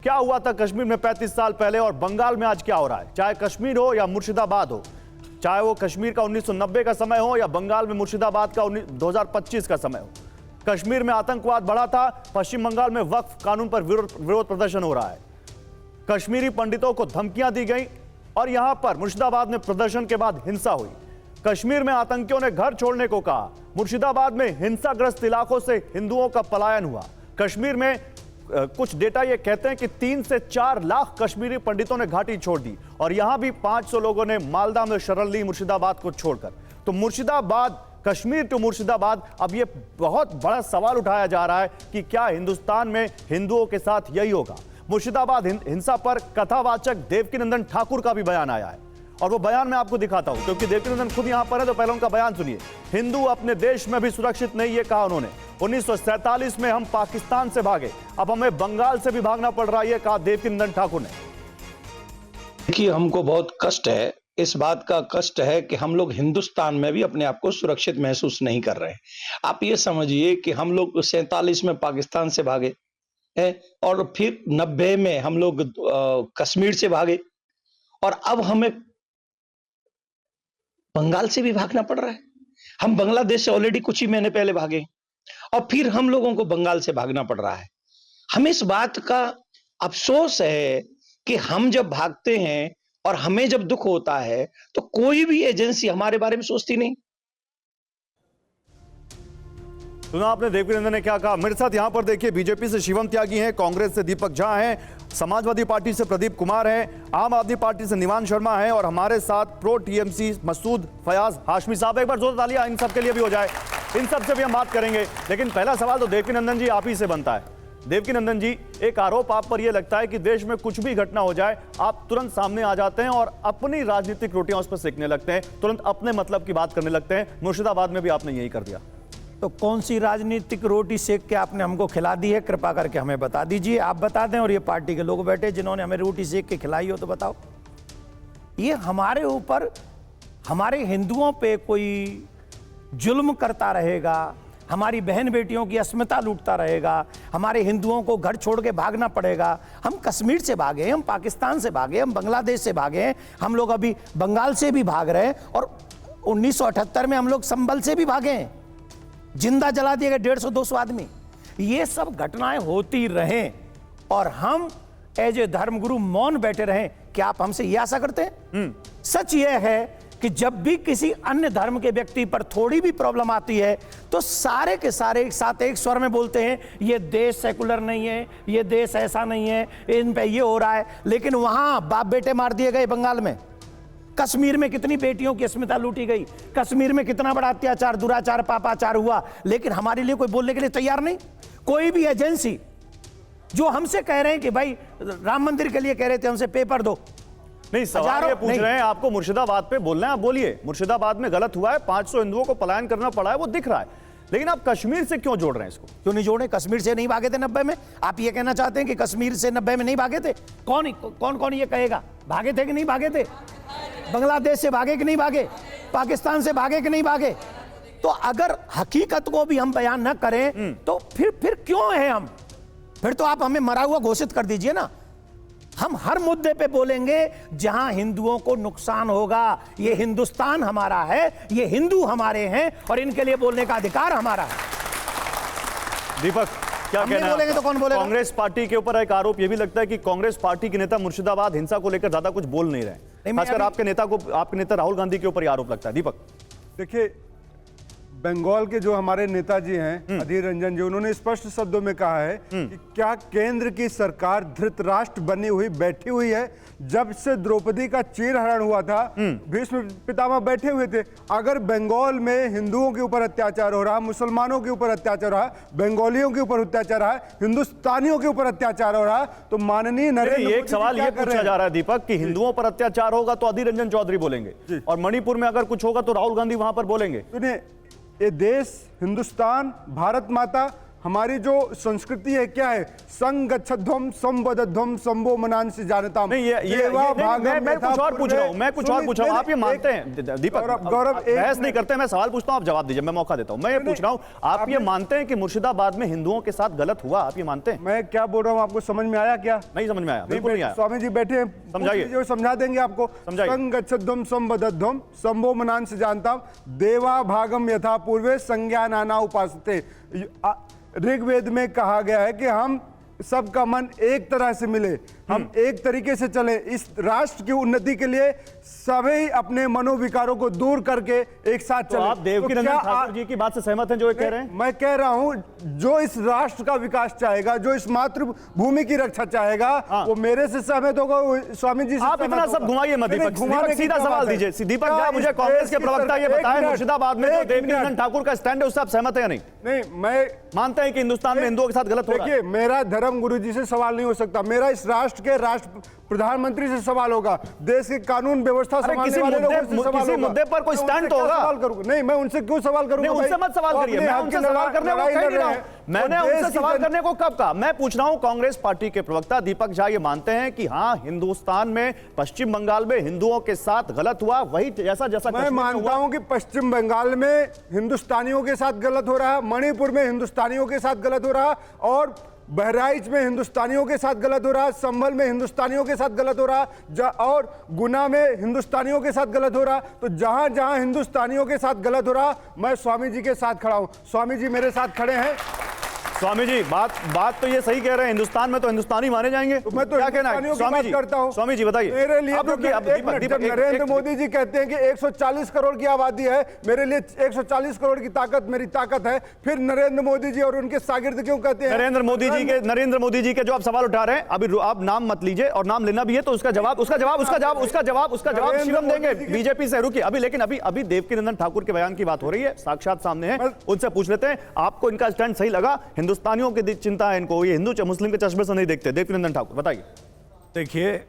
क्या हुआ था कश्मीर में 35 साल पहले और बंगाल में आज क्या हो रहा है। चाहे कश्मीर हो या मुर्शिदाबाद हो, चाहे वो कश्मीर का 1990 का समय हो या बंगाल में मुर्शिदाबाद का 2025 का समय हो, कश्मीर में आतंकवाद बढ़ा था, पश्चिम बंगाल में वक्फ कानून पर विरोध प्रदर्शन हो रहा है, कश्मीरी पंडितों को धमकियां दी गई और यहां पर मुर्शिदाबाद में प्रदर्शन के बाद हिंसा हुई। कश्मीर में आतंकियों ने घर छोड़ने को कहा, मुर्शिदाबाद में हिंसाग्रस्त इलाकों से हिंदुओं का पलायन हुआ। कश्मीर में कुछ डेटा ये कहते हैं कि 3 से 4 लाख कश्मीरी पंडितों ने घाटी छोड़ दी और यहां भी 500 लोगों ने मालदा में शरण ली मुर्शिदाबाद को छोड़कर। तो मुर्शिदाबाद, कश्मीर टू मुर्शिदाबाद, अब ये बहुत बड़ा सवाल उठाया जा रहा है कि क्या हिंदुस्तान में हिंदुओं के साथ यही होगा। मुर्शिदाबाद हिंसा पर कथावाचक देवकीनंदन ठाकुर का भी बयान आया है और वो बयान मैं आपको दिखाता हूं क्योंकि देवकीनंदन खुद यहां पर है, तो पहले उनका बयान सुनिए। हिंदू अपने देश में भी सुरक्षित नहीं, ये कहा उन्होंने। 1947 में हम पाकिस्तान से भागे, अब हमें बंगाल से भी भागना पड़ रहा है, ये कहा देवकीनंदन ठाकुर ने। देखिए, हमको बहुत कष्ट है, इस बात का कष्ट है कि हम लोग हिंदुस्तान में भी अपने आप को सुरक्षित महसूस नहीं कर रहे हैं। आप ये समझिए कि हम लोग 47 में पाकिस्तान से भागे हैं और फिर 90 में हम लोग कश्मीर से भागे और अब हमें बंगाल से भी भागना पड़ रहा है। हम बांग्लादेश से ऑलरेडी कुछ ही महीने पहले भागे और फिर हम लोगों को बंगाल से भागना पड़ रहा है। हमें इस बात का अफसोस है कि हम जब भागते हैं और हमें जब दुख होता है तो कोई भी एजेंसी हमारे बारे में सोचती नहीं। सुना आपने देवकीनंदन ने क्या कहा। मेरे साथ यहां पर देखिए, बीजेपी से शिवम त्यागी हैं, कांग्रेस से दीपक झा हैं, समाजवादी पार्टी से प्रदीप कुमार हैं, आम आदमी पार्टी से निवान शर्मा हैं और हमारे साथ प्रो टीएमसी मसूद फयाज हाशमी साहब। एक बार जोर तालियां इन सब के लिए भी हो जाए, इन सब से भी हम बात करेंगे। लेकिन पहला सवाल तो देवकीनंदन जी आप ही से बनता है। देवकीनंदन जी, एक आरोप आप पर यह लगता है कि देश में कुछ भी घटना हो जाए आप तुरंत सामने आ जाते हैं और अपनी राजनीतिक रोटियां उस पर सेकने लगते हैं, तुरंत अपने मतलब की बात करने लगते हैं। मुर्शिदाबाद में भी आपने यही कर दिया। तो कौन सी राजनीतिक रोटी सेक के आपने हमको खिला दी है, कृपा करके हमें बता दीजिए। आप बता दें और ये पार्टी के लोग बैठे जिन्होंने हमें रोटी सेक के खिलाई हो तो बताओ। ये हमारे ऊपर, हमारे हिंदुओं पे कोई जुल्म करता रहेगा, हमारी बहन बेटियों की अस्मिता लूटता रहेगा, हमारे हिंदुओं को घर छोड़ के भागना पड़ेगा। हम कश्मीर से भागे, हम पाकिस्तान से भागे, हम बांग्लादेश से भागे, हम लोग अभी बंगाल से भी भाग रहे हैं और 1978 में हम लोग संभल से भी भागे हैं, जिंदा जला दिए गए 150-200 आदमी। ये सब घटनाएं होती रहें और हम एज ए धर्मगुरु मौन बैठे रहें, क्या आप हमसे ये आशा करते हैं? सच ये है कि जब भी किसी अन्य धर्म के व्यक्ति पर थोड़ी भी प्रॉब्लम आती है तो सारे के सारे एक साथ एक स्वर में बोलते हैं, ये देश सेकुलर नहीं है, ये देश ऐसा नहीं है, इन पे ये हो रहा है। लेकिन वहां बाप बेटे मार दिए गए, बंगाल में, कश्मीर में कितनी बेटियों की अस्मिता लूटी गई, कश्मीर में कितना बड़ा अत्याचार, दुराचार, पापाचार हुआ, लेकिन हमारे लिए कोई बोलने के लिए तैयार नहीं। कोई भी एजेंसी जो हमसे कह रहे हैं कि भाई राम मंदिर के लिए कह रहे थे हमसे पेपर दो, नहीं सवाल ये पूछ रहे हैं आपको मुर्शिदाबाद पे बोलना है, आप बोलिए। मुर्शिदाबाद में गलत हुआ है, 500 हिंदुओं को पलायन करना पड़ा है, वो दिख रहा है, लेकिन आप कश्मीर से क्यों जोड़ रहे हैं इसको? क्यों नहीं जोड़े? कश्मीर से नहीं भागे थे 90 में? आप ये कहना चाहते हैं कि कश्मीर से 90 में नहीं भागे थे? कौन ये कहेगा भागे थे कि नहीं भागे थे? बांग्लादेश से भागे कि नहीं भागे? पाकिस्तान से भागे कि नहीं भागे? तो अगर हकीकत को भी हम बयान न करें तो फिर क्यों है हम? फिर तो आप हमें मरा हुआ घोषित कर दीजिए ना। हम हर मुद्दे पे बोलेंगे जहां हिंदुओं को नुकसान होगा। ये हिंदुस्तान हमारा है, ये हिंदू हमारे हैं और इनके लिए बोलने का अधिकार हमारा है। दीपक, क्या कहना है? बोलेंगे तो कौन बोलेगा? कांग्रेस पार्टी के ऊपर एक आरोप यह भी लगता है कि कांग्रेस पार्टी के नेता मुर्शिदाबाद हिंसा को लेकर ज्यादा कुछ बोल नहीं रहे, खासकर आपके नेता राहुल गांधी के ऊपर यह आरोप लगता है। दीपक, देखिए, बंगाल के जो हमारे नेताजी हैं अधीर रंजन जी, उन्होंने स्पष्ट शब्दों में कहा है कि क्या केंद्र की सरकार धृतराष्ट्र बनी हुई बैठी हुई है? जब से द्रौपदी का चीरहरण हुआ था, भीष्म पितामह बैठे हुए थे। अगर बंगाल में हिंदुओं के ऊपर अत्याचार हो रहा है, मुसलमानों के ऊपर अत्याचार हो रहा है, बंगालियों के ऊपर अत्याचार हो रहा है, हिंदुस्तानियों के ऊपर अत्याचार हो रहा है, तो माननीय नरेंद्र मोदी एक सवाल यह पूछा जा रहा है दीपक कि हिंदुओं पर अत्याचार होगा तो अधीर रंजन चौधरी बोलेंगे और मणिपुर में अगर कुछ होगा तो राहुल गांधी वहां पर बोलेंगे। ये देश, हिंदुस्तान, भारत माता हमारी जो संस्कृति है क्या है, संगच्छध्वम संवदध्वम संभो मनांसि जानताम। नहीं, मैं कुछ और पूछ रहा हूं, मैं कुछ और पूछ रहा हूं। आप ये मानते हैं दीपक? गौरव, बहस नहीं करते, मैं सवाल पूछता हूं, आप जवाब दीजिए, मैं मौका देता हूं। मैं ये पूछ रहा हूं, आप ये मानते हैं कि मुर्शिदाबाद में हिंदुओं के साथ गलत हुआ? आप ये मानते हैं? मैं क्या बोल रहा हूं आपको समझ में आया क्या? नहीं समझ में आया, बिल्कुल नहीं आया। स्वामी जी बैठे हैं, समझाइए। जो समझा देंगे आपको। समझाइए। संगच्छध्वम संवदध्वम संभो मनांसि जानताम देवा भागम यथा पूर्वे संज्ञा नाना उपासते। ऋग्वेद में कहा गया है कि हम सबका मन एक तरह से मिले, हम एक तरीके से चले। इस राष्ट्र की उन्नति के लिए सभी अपने मनोविकारों को दूर करके एक साथ चले। आप देवकीनंदन ठाकुर जी की बात से सहमत हैं जो ये कह रहे हैं? मैं कह रहा हूं, जो इस राष्ट्र का विकास चाहेगा, जो इस मातृभूमि की रक्षा चाहेगा, वो मेरे से सहमत होगा, स्वामी जी से आप इतना सब घुमाइए मत दीपक, सीधा सवाल दीजिए। दीपक क्या मुझे कांग्रेस के प्रवक्ता ये बताएं, मुर्शिदाबाद में जो देवकीनंदन ठाकुर का स्टैंड है उससे आप सहमत है या नहीं? नहीं, मैं मानते हैं कि हिंदुस्तान में हिंदुओं के साथ गलत हो रहा है? देखिए, मेरा धर्म गुरु जी से सवाल नहीं हो सकता, मेरा इस राष्ट्र के राष्ट्र प्रधानमंत्री से सवाल होगा, देश की कानून व्यवस्था संभालने वाले लोगों से सवाल होगा। किसी मुद्दे पर कोई स्टैंड तो होगा। सवाल करूंगा नहीं, मैं उनसे क्यों सवाल करूंगा? उनसे मत सवाल करिए, मैं उनसे सवाल करने को कह नहीं रहा हूं। मैंने उनसे सवाल करने को कब कहा? मैं पूछ रहा हूं, कांग्रेस पार्टी के प्रवक्ता दीपक झा ये मानते हैं कि हाँ, हिंदुस्तान में पश्चिम बंगाल में हिंदुओं के साथ गलत हुआ, वही जैसा मैं मानता हूं कि पश्चिम बंगाल में हिंदुस्तानियों के साथ गलत हो रहा है, मणिपुर में हिंदुस्तानियों के साथ गलत हो रहा है, और बहराइच में हिंदुस्तानियों के साथ गलत हो रहा है, संभल में हिंदुस्तानियों के साथ गलत हो रहा है, और गुना में हिंदुस्तानियों के साथ गलत हो रहा है। तो जहां जहां हिंदुस्तानियों के साथ गलत हो रहा, मैं स्वामी जी के साथ खड़ा हूं। स्वामी जी मेरे साथ खड़े हैं। स्वामी जी बात तो ये सही कह रहे हैं, हिंदुस्तान में तो हिंदुस्तानी माने जाएंगे। तो मैं तो क्या कहना है स्वामी जी? करता हूं। स्वामी जी बताइए। मेरे लिए नरेंद्र मोदी जी कहते हैं कि 140 करोड़ की आबादी है, मेरे लिए 140 करोड़ की ताकत मेरी ताकत है। फिर नरेंद्र मोदी जी और उनके शागिर्द क्यों कहते हैं? नरेंद्र मोदी जी के जो आप सवाल उठा रहे हैं, अभी आप नाम मत लीजिए, और नाम लेना भी है तो उसका जवाब शिवम देंगे बीजेपी से। रुकिए अभी, लेकिन अभी देवकीनंदन ठाकुर के बयान की बात हो रही है, साक्षात सामने है, उनसे पूछ लेते हैं। आपको इनका स्टैंड सही लगा? हिंदुस्तानियों की चिंता है इनको, ये हिंदू मुस्लिम के चश्मे से नहीं देखते। देवकीनंदन ठाकुर बताइए। देखिए,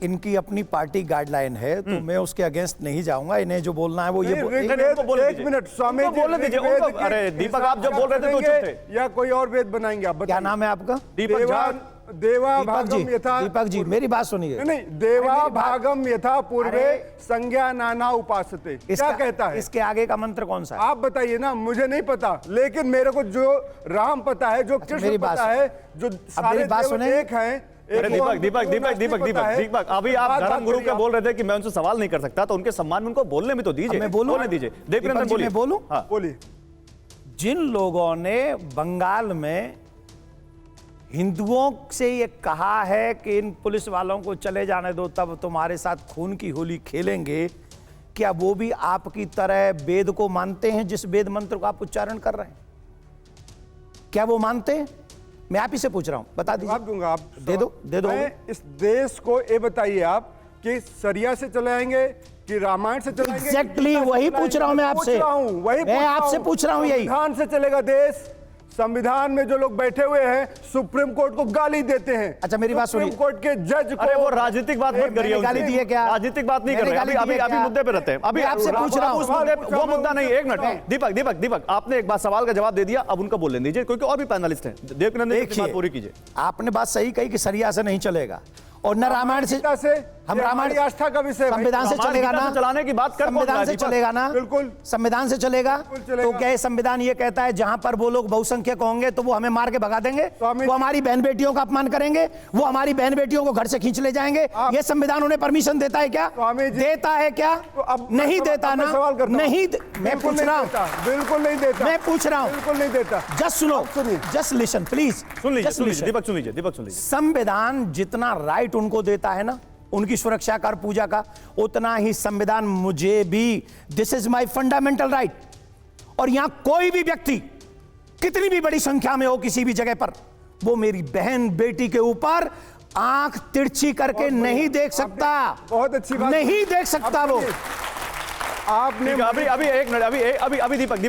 इनकी अपनी पार्टी गाइडलाइन है, तो मैं उसके अगेंस्ट नहीं जाऊंगा। इन्हें जो बोलना है वो ये एक मिनट स्वामी जी बोलने दीजिए। अरे दीपक, आप जब बोल रहे थे तो चुप थे, या कोई और वेद बनाएंगे आप? क्या नाम है आपका? दीपक झा। देवा भागम यथा, दीपक जी मेरी बात सुनिए। नहीं, देवा भागम यथा पूर्वे संज्ञा नाना उपासते, क्या कहता है? इसके आगे का मंत्र कौन सा है? आप बताइए ना, मुझे नहीं पता, लेकिन मेरे को जो राम पता है, जो कृष्ण पता है, जो सारे देव एक हैं। दीपक अभी आप धर्म गुरु के बोल रहे थे कि मैं उनसे सवाल नहीं कर सकता, तो उनके सम्मान में उनको बोलने भी तो दीजिए। मैं बोलने दीजिए। देवकीनंदन बोलिए। बोलूं? बोलिए। जिन लोगों ने बंगाल में हिंदुओं से ये कहा है कि इन पुलिस वालों को चले जाने दो, तब तुम्हारे साथ खून की होली खेलेंगे, क्या वो भी आपकी तरह वेद को मानते हैं, जिस वेद मंत्र को आप उच्चारण कर रहे हैं? क्या वो मानते हैं? मैं आप ही से पूछ रहा हूं, बता दीजिए। आप दूंगा, आप दे दो। इस देश को ये बताइए आप कि सरिया से चलाएंगे कि रामायण से चलाएंगे? एग्जैक्टली वही पूछ रहा हूं मैं आपसे। मैं आपसे पूछ रहा हूं यही। संविधान से चलेगा देश? संविधान में जो लोग बैठे हुए हैं सुप्रीम कोर्ट को गाली देते हैं। अच्छा मेरी बात सुनिए। सुप्रीम कोर्ट के जज को, अरे वो राजनीतिक बात मत करिए, गाली दी है क्या? राजनीतिक बात नहीं कर रहे, अभी मुद्दे पे रहते हैं। अभी आपसे पूछ रहा हूं, वो मुद्दा नहीं। एक मिनट दीपक, आपने एक बात सवाल का जवाब दे दिया, अब उनका बोल लेने दीजिए, क्योंकि और भी पैनलिस्ट हैं। देवकीनंदन की बात पूरी कीजिए। आपने बात सही कही कि सरिया से नहीं चलेगा, और न रामायण से। हम रामायण आस्था का विषय, संविधान से चलेगा ना? चलाने की बात कर, संविधान से चलेगा ना? बिल्कुल संविधान से चलेगा। तो क्या संविधान ये कहता है जहां पर वो लोग बहुसंख्यक होंगे तो वो हमें मार के भगा देंगे, वो हमारी बहन बेटियों का अपमान करेंगे, वो हमारी बहन बेटियों को घर से खींच ले जाएंगे? ये संविधान उन्हें परमिशन देता है क्या? देता है क्या? नहीं देता ना? नहीं, मैं पूछ रहा हूं। बिल्कुल नहीं देता। मैं पूछ रहा हूं, बिल्कुल नहीं देता। जस्ट सुनो, जस्ट लिसन प्लीज। सुन लीजिए दीपक, सुन लीजिए। संविधान जितना राइट उनको देता है ना उनकी सुरक्षा कर पूजा का, उतना ही संविधान मुझे भी, this is my fundamental right. और यहां कोई भी व्यक्ति कितनी भी बड़ी संख्या में हो किसी भी जगह पर, वो मेरी बहन बेटी के ऊपर आंख तिरछी करके नहीं देख सकता। बहुत अच्छी बात, नहीं देख सकता वो। आपने अभी दीपक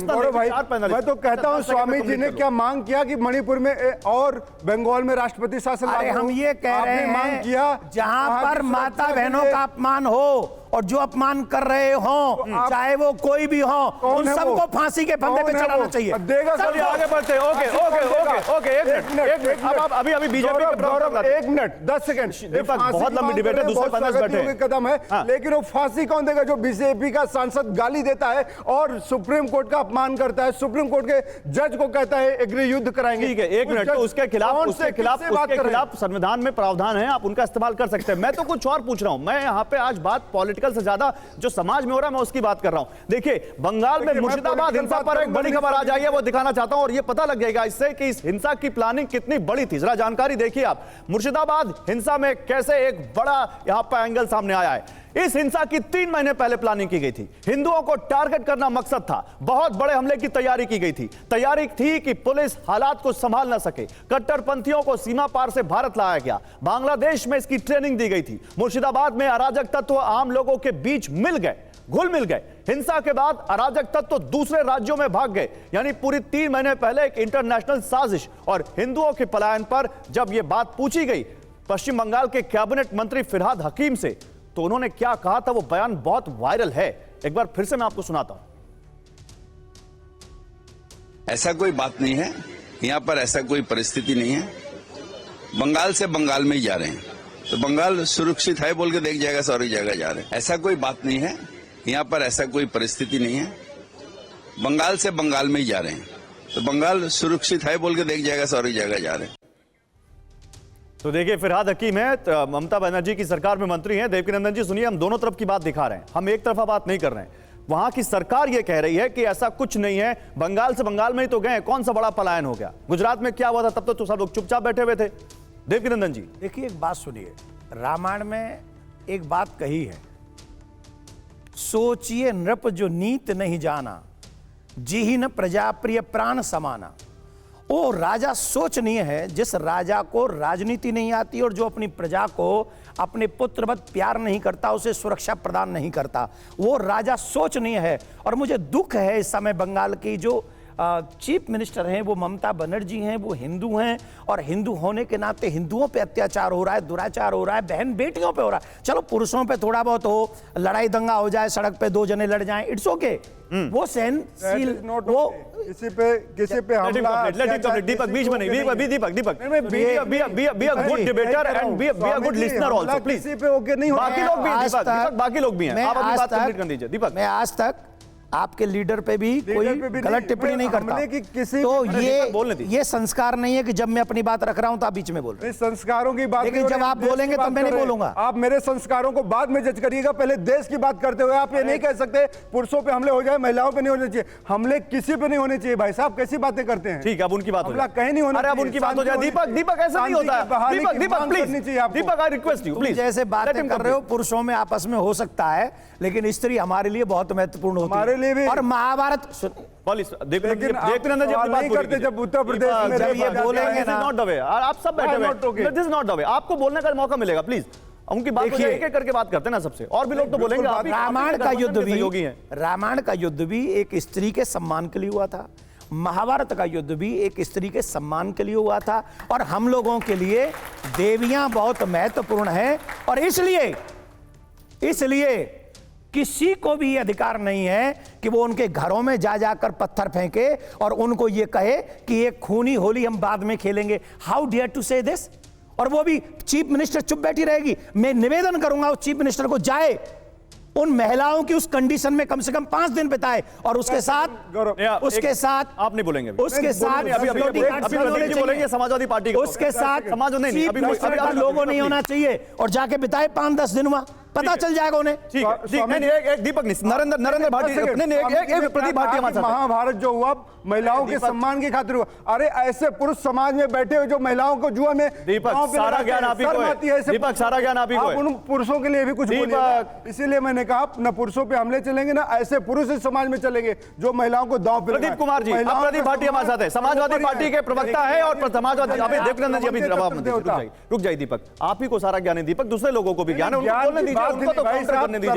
गौरव भाई, मैं तो कहता हूं स्वामी जी ने क्या मांग किया कि मणिपुर में और बंगाल में राष्ट्रपति शासन? अरे हम ये कह रहे हैं, मांग किया जहां पर माता बहनों का अपमान हो और जो अपमान कर रहे हो, चाहे वो कोई भी हो, उन है वो? सबको फांसी के फंदे पे कौन है चढ़ाना वो? चाहिए। देगा चलिए आगे बढ़ते हैं। ओके ओके ओके ओके, एक मिनट। अब आप अभी बीजेपी के प्रवक्ता, एक मिनट 10 सेकंड। दीपक, बहुत लंबी डिबेट है, दूसरे पैनल पे बैठे हैं। कदम है, हाँ। लेकिन वो फांसी कौन देगा? जो बीजेपी का सांसद गाली देता है और सुप्रीम कोर्ट का अपमान करता है, सुप्रीम कोर्ट के जज को कहता है एग्री युद्ध कराएंगे। ठीक है, एक मिनट। तो उसके खिलाफ संविधान में प्रावधान है, आप उनका इस्तेमाल कर सकते हैं। मैं तो कुछ और पूछ रहा हूं। मैं यहां पे आज बात पॉलिटिकल से ज्यादा जो समाज में हो रहा है मैं उसकी बात कर रहा हूं। देखिए, बंगाल में मुर्शिदाबाद हिंसा पर एक बड़ी खबर आ जाएगी, वो दिखाना चाहता हूं, और ये पता लग जाएगा इससे कि इस हिंसा की प्लानिंग कितनी बड़ी थी। जरा जानकारी देखिए आप, मुर्शिदाबाद हिंसा में कैसे एक बड़ा यहां पर एंगल सामने आया है। इस हिंसा की 3 महीने पहले प्लानिंग की गई थी। हिंदुओं को टारगेट करना मकसद था। बहुत बड़े हमले की तैयारी की गई थी। तैयारी थी कि पुलिस हालात को संभाल ना सके। कट्टरपंथियों को सीमा पार से भारत लाया गया। बांग्लादेश में इसकी ट्रेनिंग दी गई थी। मुर्शिदाबाद में अराजक तत्व आम लोगों के बीच मिल गए, घुल मिल गए। हिंसा के बाद अराजक तत्व दूसरे राज्यों में भाग गए। यानी पूरी 3 महीने पहले एक इंटरनेशनल साजिश। और हिंदुओं के पलायन पर जब यह बात पूछी गई पश्चिम बंगाल के कैबिनेट मंत्री फिरहाद हकीम से, तो उन्होंने क्या कहा था, वो बयान बहुत वायरल है। एक बार फिर से मैं आपको सुनाता हूं। ऐसा कोई बात नहीं है, यहाँ पर ऐसा कोई परिस्थिति नहीं है। बंगाल से बंगाल में ही जा रहे हैं, तो बंगाल सुरक्षित है बोल के देख जाएगा सारी जगह जा रहे हैं। ऐसा कोई बात नहीं है, यहाँ पर ऐसा कोई परिस्थिति नहीं है। बंगाल से बंगाल में ही जा रहे हैं, तो बंगाल सुरक्षित है बोल के देख जाएगा सारी जगह जा रहे हैं। तो देखिए, फिरहाद हकीम है, ममता बनर्जी की सरकार में मंत्री हैं। देवकीनंदन जी सुनिए, हम दोनों तरफ की बात दिखा रहे हैं, हम एक तरफा बात नहीं कर रहे हैं। वहां की सरकार यह कह रही है कि ऐसा कुछ नहीं है, बंगाल से बंगाल में ही तो गए, कौन सा बड़ा पलायन हो गया। गुजरात में क्या हुआ था, तब तो सब लोग चुपचाप बैठे हुए थे। देवकीनंदन जी देखिए, एक बात सुनिए, रामायण में एक बात कही है, सोचिए नृप जो नीत नहीं जाना, जिहि न प्रजा प्रिय प्राण समाना। वो राजा सोचनीय है जिस राजा को राजनीति नहीं आती और जो अपनी प्रजा को अपने पुत्रवत प्यार नहीं करता, उसे सुरक्षा प्रदान नहीं करता, वो राजा सोचनीय है। और मुझे दुख है इस समय बंगाल की जो चीफ मिनिस्टर हैं वो ममता बनर्जी हैं, वो हिंदू हैं, और हिंदू होने के नाते हिंदुओं पे अत्याचार हो रहा है, दुराचार हो रहा है, बहन बेटियों पे हो रहा है। चलो पुरुषों पे थोड़ा बहुत हो, लड़ाई दंगा हो जाए, सड़क पे 2 जने लड़ जाएं, इट्स ओके, वो सहनशील, वो किसी पे हमला। दीपक बीच में नहीं, Deepak be a good debater and be a good listener also please. किसी पे ओके नहीं बाकी लोग भी हैं, दीपक बाकी लोग भी हैं, आप अपनी बात कंप्लीट कर दीजिए। दीपक, मैं आज तक आपके लीडर पे भी कोई गलत टिप्पणी नहीं करता, तो ये संस्कार नहीं है कि जब मैं अपनी बात रख रहा हूं तो आप बीच में बोल रहे हैं। संस्कारों की बात, लेकिन जब आप बोलेंगे तब मैं नहीं बोलूंगा। आप मेरे संस्कारों को बाद में जज करिएगा, पहले देश की बात करते हुए आप ये नहीं कह सकते पुरुषों पे हमले हो जाए, महिलाओं पे नहीं होने चाहिए। हमले किसी पे नहीं होने चाहिए। भाई साहब कैसी बातें करते हैं। ठीक है, अब उनकी बात हो जाए, कहीं नहीं होना। अरे अब उनकी बात हो जाए। दीपक ऐसा नहीं होता है। Deepak please, Deepak I request you please, जैसे बातें कर रहे हो पुरुषों में आपस में हो सकता है, लेकिन स्त्री हमारे लिए बहुत महत्वपूर्ण होती है। हमारे लिए भी। और महाभारत देवकीनंदन जी अपनी बात करते जब उत्तर प्रदेश में जब ये बोलेंगे ना, नॉट द वे, आप सब बैठे हुए, this is not the way, आपको बोलने का मौका मिलेगा प्लीज। उनकी बात हो जाए, एक एक करके बात करते हैं ना सबसे, और भी लोग तो बोलेंगे। रामायण का युद्ध भी एक स्त्री के सम्मान के लिए हुआ था, महाभारत का युद्ध भी एक स्त्री के सम्मान के लिए हुआ था, और हम लोगों के लिए देवियां बहुत महत्वपूर्ण हैं। और इसलिए किसी को भी अधिकार नहीं है कि वो उनके घरों में जा जाकर पत्थर फेंके और उनको ये कहे कि ये खूनी होली हम बाद में खेलेंगे। हाउ डियर टू से दिस। और वो भी चीफ मिनिस्टर चुप बैठी रहेगी। मैं निवेदन करूंगा उस चीफ मिनिस्टर को, जाए उन महिलाओं की उस कंडीशन में कम से कम 5 दिन बिताए, और उसके साथ आप नहीं बोलेंगे, उसके साथ बोलेंगे समाजवादी पार्टी, उसके साथ लोगों नहीं होना चाहिए, और जाके बिताए 5-10 दिन वहां, पता चल जाएगा उन्हें। ठीक है, एक दीपक नरेंद्र भाटी, एक प्रदीप भाटी हमारे साथ। महाभारत जो हुआ महिलाओं के सम्मान की खातिर हुआ। अरे ऐसे पुरुष समाज में बैठे हुए जो महिलाओं को जुआ में, दीपक सारा ज्ञान आप ही को है, दीपक सारा ज्ञान आप ही को है। उन पुरुषों के लिए भी कुछ बोलिए, इसीलिए मैंने कहा न पुरुषों पे हमले चलेंगे ना ऐसे पुरुष इस समाज में चलेंगे जो महिलाओं को दांव पे। प्रदीप कुमार जी, प्रदीप भाटी हमारे साथ है, समाजवादी पार्टी के प्रवक्ता है, और समाजवादी देवकीनंदन जी अभी रुक जाइए दीपक, आप ही को सारा ज्ञान है दीपक, दूसरे लोगों को भी ज्ञान है, उनको बोलने दीजिए, उनको तो काउंटर करने दीजिए।